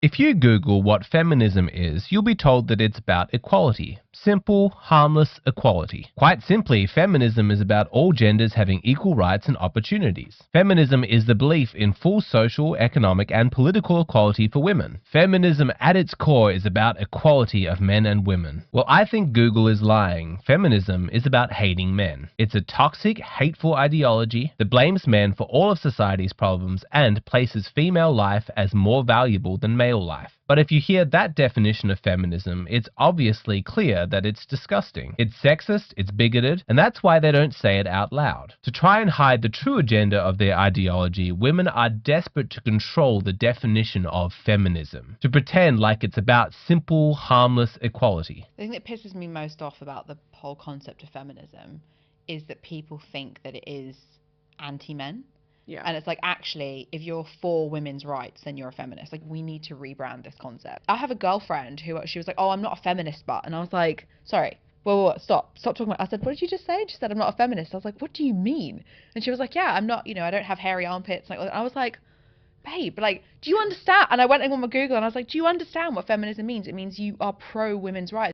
If you Google what feminism is, you'll be told that it's about equality. Simple, harmless equality. Quite simply, feminism is about all genders having equal rights and opportunities. Feminism is the belief in full social, economic, and political equality for women. Feminism at its core is about equality of men and women. Well, I think Google is lying. Feminism is about hating men. It's a toxic, hateful ideology that blames men for all of society's problems and places female life as more valuable than male life. But if you hear that definition of feminism, it's obviously clear that it's disgusting. It's sexist, it's bigoted, and that's why they don't say it out loud. To try and hide the true agenda of their ideology, women are desperate to control the definition of feminism, to pretend like it's about simple, harmless equality. The thing that pisses me most off about the whole concept of feminism is that people think that it is anti-men. Yeah. And it's like, actually, if you're for women's rights, then you're a feminist. Like, we need to rebrand this concept. I have a girlfriend who, she was like, oh, I'm not a feminist, but, and I was like, sorry, whoa, stop talking about, I said, what did you just say? She said, I'm not a feminist. I was like, what do you mean? And she was like, yeah, I'm not, I don't have hairy armpits. Like, I was like, babe, like, do you understand? And I went on my Google and I was like, do you understand what feminism means? It means you are pro women's rights.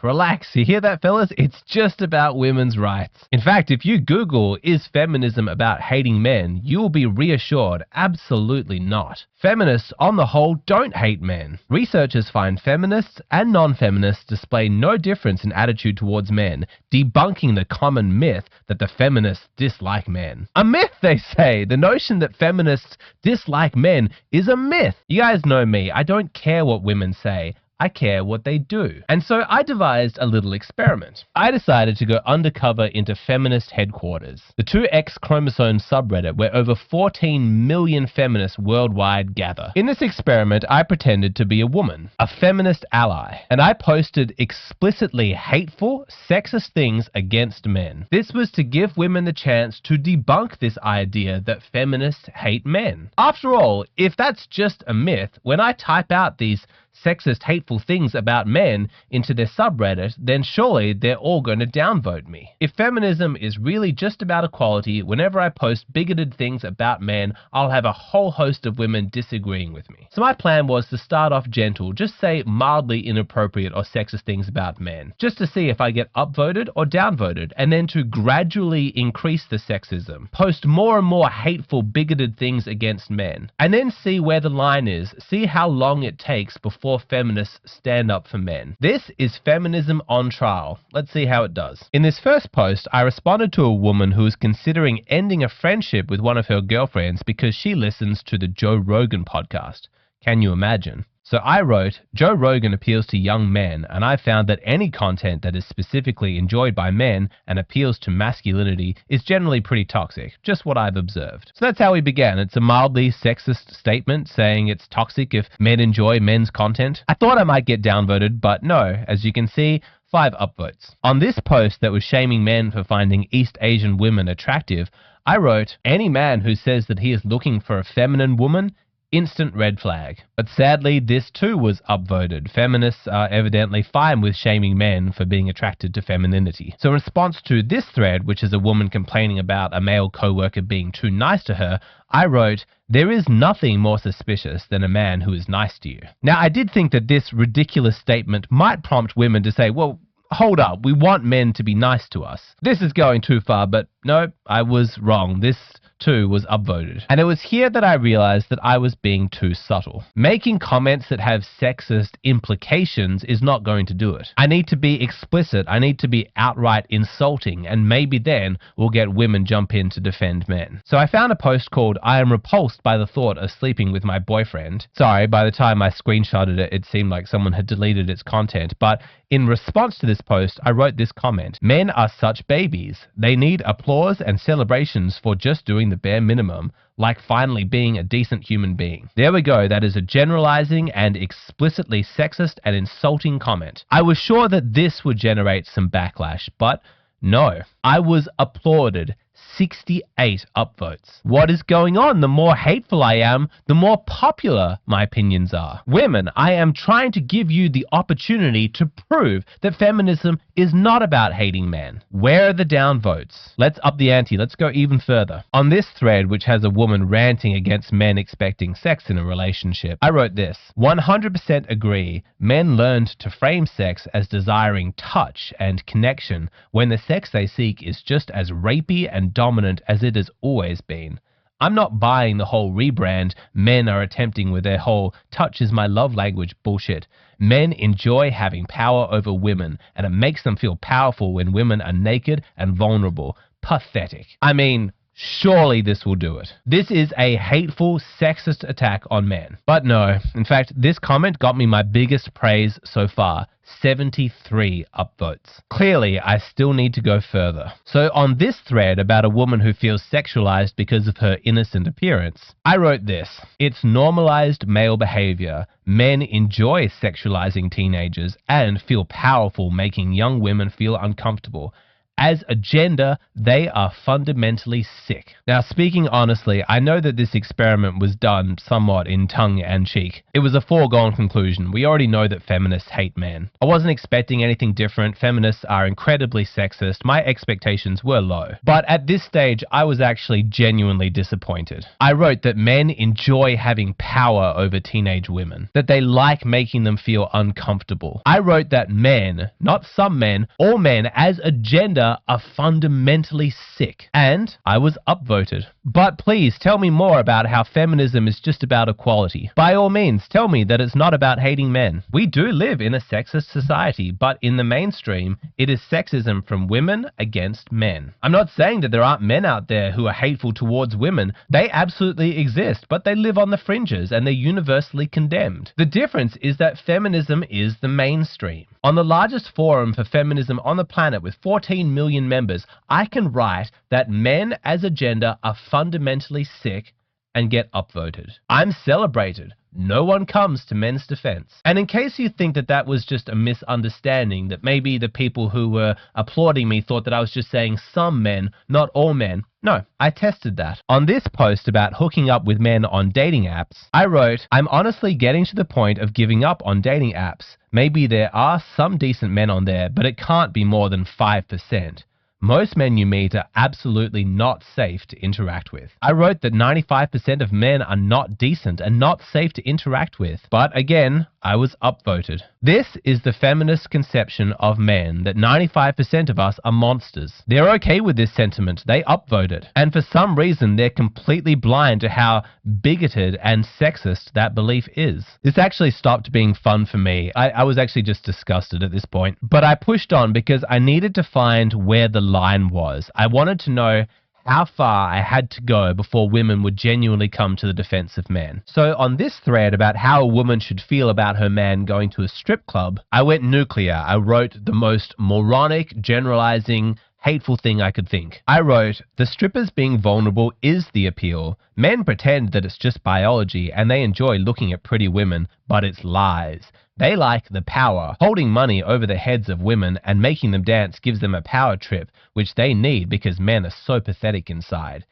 Relax. You hear that, fellas? It's just about women's rights. In fact, if you Google, is feminism about hating men, you will be reassured, absolutely not. Feminists, on the whole, don't hate men. Researchers find feminists and non-feminists display no difference in attitude towards men, debunking the common myth that the feminists dislike men. A myth, they say. The notion that feminists dislike men is a myth. You guys know me. I don't care what women say. I care what they do. And so I devised a little experiment. I decided to go undercover into feminist headquarters, the 2X chromosome subreddit where over 14 million feminists worldwide gather. In this experiment, I pretended to be a woman, a feminist ally, and I posted explicitly hateful, sexist things against men. This was to give women the chance to debunk this idea that feminists hate men. After all, if that's just a myth, when I type out these sexist, hateful things about men into their subreddit, then surely they're all going to downvote me. If feminism is really just about equality, whenever I post bigoted things about men, I'll have a whole host of women disagreeing with me. So my plan was to start off gentle, just say mildly inappropriate or sexist things about men, just to see if I get upvoted or downvoted, and then to gradually increase the sexism, post more and more hateful, bigoted things against men, and then see where the line is, see how long it takes before feminists stand up for men. This is feminism on trial. Let's see how it does. In this first post, I responded to a woman who was considering ending a friendship with one of her girlfriends because she listens to the Joe Rogan podcast. Can you imagine? So I wrote, Joe Rogan appeals to young men, and I found that any content that is specifically enjoyed by men and appeals to masculinity is generally pretty toxic, just what I've observed. So that's how we began. It's a mildly sexist statement saying it's toxic if men enjoy men's content. I thought I might get downvoted, but no, as you can see, 5 upvotes. On this post that was shaming men for finding East Asian women attractive, I wrote, any man who says that he is looking for a feminine woman, instant red flag. But sadly, this too was upvoted. Feminists are evidently fine with shaming men for being attracted to femininity. So in response to this thread, which is a woman complaining about a male co-worker being too nice to her, I wrote, there is nothing more suspicious than a man who is nice to you. Now, I did think that this ridiculous statement might prompt women to say, well, hold up, we want men to be nice to us. This is going too far, but no, I was wrong. This too was upvoted. And it was here that I realized that I was being too subtle. Making comments that have sexist implications is not going to do it. I need to be explicit. I need to be outright insulting, and maybe then we'll get women jump in to defend men. So I found a post called, I am repulsed by the thought of sleeping with my boyfriend. Sorry, by the time I screenshotted it, it seemed like someone had deleted its content, but in response to this post, I wrote this comment, men are such babies. They need applause and celebrations for just doing the bare minimum, like finally being a decent human being. There we go. That is a generalizing and explicitly sexist and insulting comment. I was sure that this would generate some backlash, but no. I was applauded, 68 upvotes. What is going on? The more hateful I am, the more popular my opinions are. Women, I am trying to give you the opportunity to prove that feminism is not about hating men. Where are the downvotes? Let's up the ante. Let's go even further. On this thread, which has a woman ranting against men expecting sex in a relationship, I wrote this: 100% agree. Men learned to frame sex as desiring touch and connection when the sex they seek is just as rapey and dominant as it has always been. I'm not buying the whole rebrand men are attempting with their whole touch is my love language bullshit. Men enjoy having power over women, and it makes them feel powerful when women are naked and vulnerable. Pathetic. I mean, surely this will do it. This is a hateful, sexist attack on men. But no, in fact, this comment got me my biggest praise so far. 73 upvotes. Clearly, I still need to go further. So on this thread about a woman who feels sexualized because of her innocent appearance, I wrote this: it's normalized male behavior. Men enjoy sexualizing teenagers and feel powerful making young women feel uncomfortable. As a gender, they are fundamentally sick. Now, speaking honestly, I know that this experiment was done somewhat in tongue-in-cheek. It was a foregone conclusion. We already know that feminists hate men. I wasn't expecting anything different. Feminists are incredibly sexist. My expectations were low. But at this stage, I was actually genuinely disappointed. I wrote that men enjoy having power over teenage women, that they like making them feel uncomfortable. I wrote that men, not some men, all men as a gender are fundamentally sick, and I was upvoted. But please tell me more about how feminism is just about equality. By all means, tell me that it's not about hating men. We do live in a sexist society, but in the mainstream, it is sexism from women against men. I'm not saying that there aren't men out there who are hateful towards women. They absolutely exist, but they live on the fringes and they're universally condemned. The difference is that feminism is the mainstream. On the largest forum for feminism on the planet with 14 million members, I can write that men as a gender are fundamentally sick and get upvoted. I'm celebrated. No one comes to men's defense. And in case you think that that was just a misunderstanding, that maybe the people who were applauding me thought that I was just saying some men, not all men, no, I tested that. On this post about hooking up with men on dating apps, I wrote, I'm honestly getting to the point of giving up on dating apps. Maybe there are some decent men on there, but it can't be more than 5%. Most men you meet are absolutely not safe to interact with. I wrote that 95% of men are not decent and not safe to interact with. But again, I was upvoted. This is the feminist conception of men, that 95% of us are monsters. They're okay with this sentiment. They upvote it. And for some reason, they're completely blind to how bigoted and sexist that belief is. This actually stopped being fun for me. I was actually just disgusted at this point. But I pushed on because I needed to find where the line was. I wanted to know how far I had to go before women would genuinely come to the defense of men. So on this thread about how a woman should feel about her man going to a strip club, I went nuclear. I wrote the most moronic, generalizing, hateful thing I could think. I wrote, the strippers being vulnerable is the appeal. Men pretend that it's just biology and they enjoy looking at pretty women, but it's lies. They like the power. Holding money over the heads of women and making them dance gives them a power trip, which they need because men are so pathetic inside.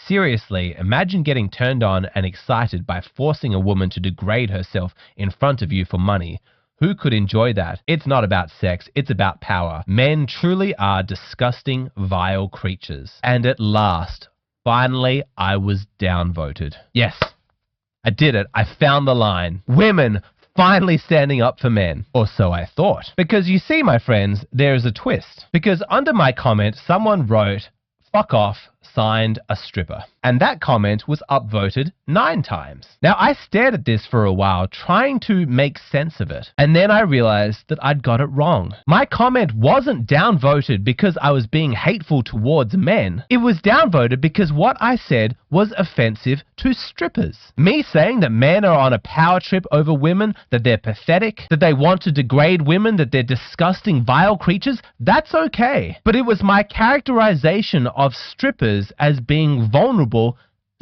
Seriously, imagine getting turned on and excited by forcing a woman to degrade herself in front of you for money. Who could enjoy that? It's not about sex, it's about power. Men truly are disgusting, vile creatures. And at last, finally, I was downvoted. Yes, I did it. I found the line. Women finally standing up for men. Or so I thought. Because you see, my friends, there is a twist. Because under my comment, someone wrote, "Fuck off, signed a stripper." And that comment was upvoted 9 times. Now, I stared at this for a while, trying to make sense of it. And then I realized that I'd got it wrong. My comment wasn't downvoted because I was being hateful towards men. It was downvoted because what I said was offensive to strippers. Me saying that men are on a power trip over women, that they're pathetic, that they want to degrade women, that they're disgusting, vile creatures, that's okay. But it was my characterization of strippers as being vulnerable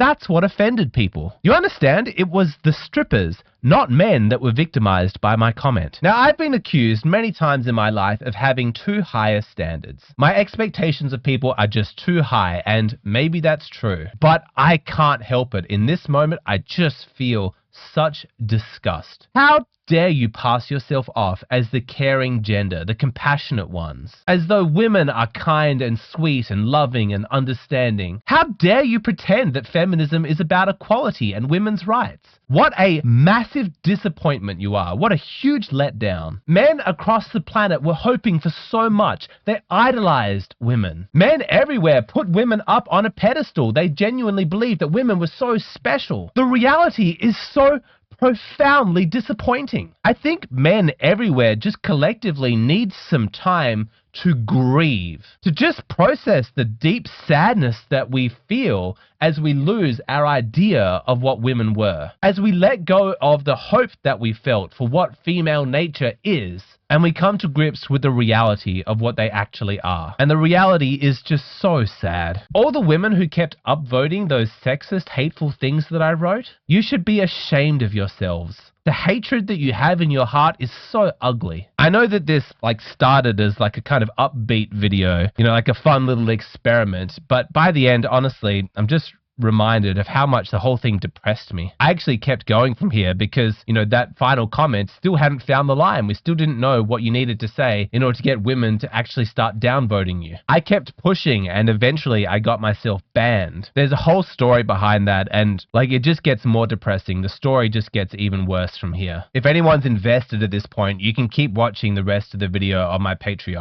That's what offended people. You understand? It was the strippers, not men, that were victimized by my comment. Now, I've been accused many times in my life of having too high a standards. My expectations of people are just too high, and maybe that's true. But I can't help it. In this moment, I just feel such disgust. How dare you pass yourself off as the caring gender, the compassionate ones, as though women are kind and sweet and loving and understanding? How dare you pretend that feminism is about equality and women's rights? What a massive disappointment you are. What a huge letdown. Men across the planet were hoping for so much. They idolized women. Men everywhere put women up on a pedestal. They genuinely believed that women were so special. The reality is so profoundly disappointing. I think men everywhere just collectively need some time to grieve, to just process the deep sadness that we feel as we lose our idea of what women were, as we let go of the hope that we felt for what female nature is, and we come to grips with the reality of what they actually are. And the reality is just so sad. All the women who kept upvoting those sexist, hateful things that I wrote, you should be ashamed of yourselves. The hatred that you have in your heart is so ugly. I know that this started as a kind of upbeat video, like a fun little experiment, but by the end, honestly, I'm just reminded of how much the whole thing depressed me. I actually kept going from here because, that final comment still hadn't found the line. We still didn't know what you needed to say in order to get women to actually start downvoting you. I kept pushing and eventually I got myself banned. There's a whole story behind that and it just gets more depressing. The story just gets even worse from here. If anyone's invested at this point, you can keep watching the rest of the video on my Patreon.